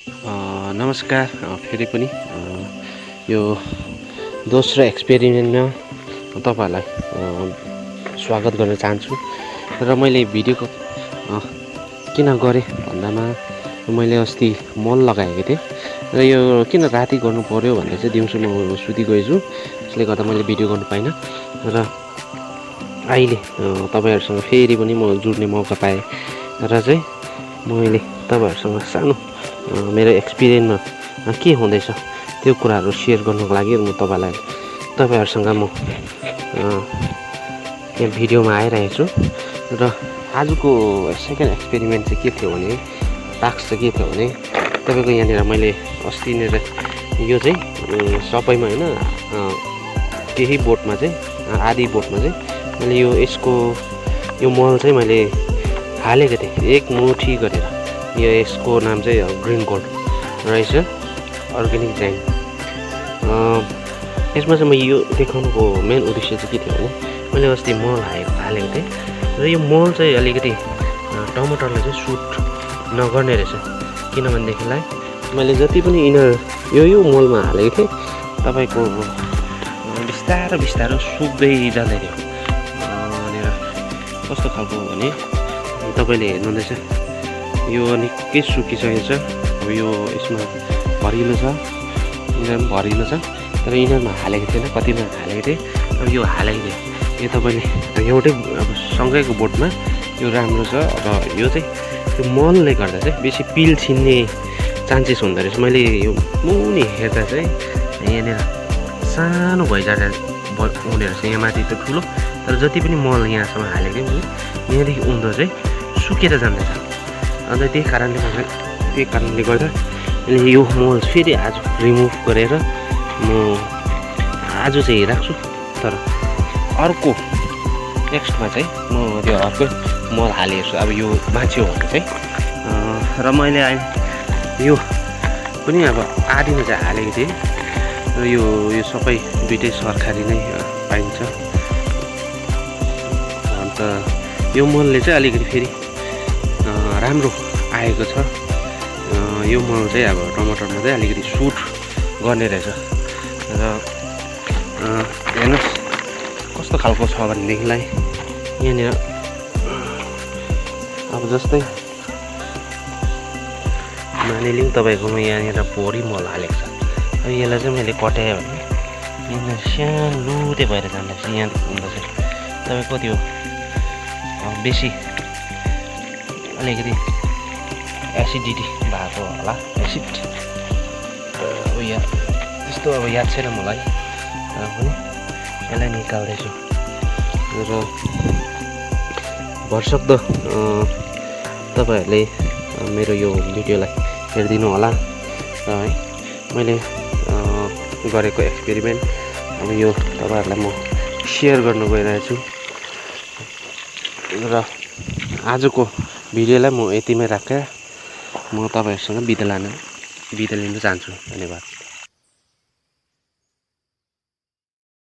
नमस्कार फेरि पनि यो दोस्रो एक्सपेरिमेन्टमा तपाईहरुलाई स्वागत गर्न चाहन्छु र मैले भिडियोको किन गरेँ भन्दामा मैले अस्ति मल लगाएको थिएँ र यो किन राति गर्नु पर्यो भन्दा चाहिँ दिउँसो म सुति गएछु त्यसले गर्दा मैले भिडियो गर्नु पाइनँ र अहिले तपाईहरुसँग फेरि पनि म जुड्ने मौका पाएँ र चाहिँ मैले तपाईहरुसँग सानो मेरो एक्सपिरियन्समा के हुँदैछ त्यो कुराहरु शेयर गर्नको लागि म तपाईहरुसँग म यहाँ भिडियोमा आइरहेको छु र आजको सेकेन्ड एक्सपेरिमेन्ट चाहिँ के थियो भने टास्क चाहिँ के थियो भने तपाईको यहाँनिर मैले अस्ति नै यो चाहिँ सबैमा हैन केही बोटमा चाहिँ आधी बोटमा चाहिँ मैले यसको यो मल चाहिँ मैले हालेको थिएँ एक मुठी गरेर यो यसको नाम चाहिँ ग्रीन गोल्ड रहेछ अर्ग्यानिक जाइन यसमा चाहिँ म यो देखाउनुको मेन उद्देश्य चाहिँ के थियो भने मैले अस्ति मल हालेको थिएँ र यो मल चाहिँ अलिकति टमाटरलाई चाहिँ सुट नगर्ने रहेछ किनभनेदेखिलाई मैले जति पनि यो मलमा हालेको थिएँ तपाईको बिस्तारो बिस्तारो सुक्दै जाँदै थियो अनि कस्तो खालको भने तपाईले हेर्नुहुँदैछ यो निकै सुकिसकेको छ अब यो यसमा भरिलो छ यिनीहरु पनि भरिलो छ तर यिनीहरुमा हालेको थिएन कतिमा हालेको थिएँ अब यो हालेको थिएँ यो तपाईले एउटै अब सँगैको बोटमा यो राम्रो छ र यो चाहिँ यो मलले गर्दा चाहिँ बेसी पिल छिन्ने चान्सेस हुँदो रहेछ मैले यो मुनि हेर्दा चाहिँ यहाँनिर सानो भइजाँदा हुने रहेछ यहाँ माथि त ठुलो तर जति पनि मल यहाँसम्म हालेको थिएँ मैले यहाँदेखि उँधो चाहिँ सुकेर जाँदैछ अन्त त्यही कारणले गर्दा मैले यो मल फेरि आज रिमुभ गरेर म आज चाहिँ राख्छु तर अर्को नेक्स्टमा चाहिँ म त्यो अर्को मल हालेछु अब यो बाँच्यो भने चाहिँ र मैले अहिले यो पनि अब आधीमा चाहिँ हालेको थिएँ र यो सबै दुइटै सरकारी नै पाइन्छ अन्त यो मलले चाहिँ अलिकति फेरि राम्रो आएको छ यो मल चाहिँ अब टमाटरमा चाहिँ अलिकति सुट गर्ने रहेछ र हेर्नुहोस् कस्तो खालको छ भनेदेखिलाई यहाँनिर अब जस्तै मानिलिउँ तपाईँकोमा यहाँनिर भोरी मल हालेको छ अब यसलाई चाहिँ मैले कटाएँ भने यहाँनिर सानो लुते भएर जाँदैछ यहाँ हुँदा चाहिँ तपाईँको त्यो बेसी अलिकति एसिडिटी भएको होला एसिड त्यस्तो अब याद छैन मलाई तर पनि यसलाई निकाल्दैछु र भरसक्दो तपाईहरूले मेरो यो भिडियोलाई हेरिदिनु होला र है मैले गरेको एक्सपेरिमेन्ट अब यो तपाईहरूलाई म सेयर गर्न गइरहेछु र आजको भिडियोलाई म यतिमै राखेँ म तपाईहरुसँग बिदा लिन चाहन्छु धन्यवाद।